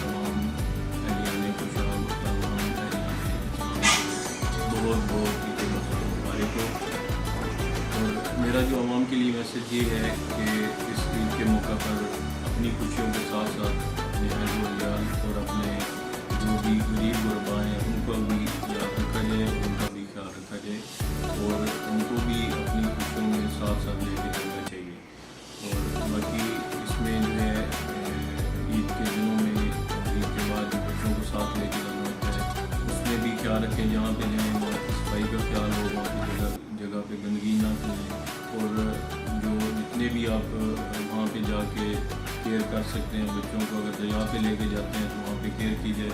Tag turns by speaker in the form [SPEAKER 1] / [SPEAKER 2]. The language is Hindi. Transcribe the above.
[SPEAKER 1] तमाम अहलियाने खुशाब, तमाम बहुत बहुत ईद मुबारक हो। और मेरा जो आवाम के लिए मैसेज ये है कि इस ईद के मौका पर अपनी खुशियों के साथ साथ अपने अहल व इयाल और अपने जो भी गरीब गुरबा हैं उनको भी याद रखा जाए, उनका भी ख्याल रखा जाए और उनको भी अपनी खुशियों में साथ साथ लेके चलना चाहिए। और बाकी इसमें जो है ईद के दिनों में और ईद के बाद बच्चों को साथ लेके जाना होता है, उसमें भी ख्याल रखें, जहाँ पे जाएँ वहाँ की सफाई का ख्याल हो, वहाँ की जगह पे गंदगी ना करें और जो जितने भी आप वहाँ पे जाके केयर कर सकते हैं बच्चों को, अगर दरिया पे लेके जाते हैं तो वहाँ पे केयर की जाए।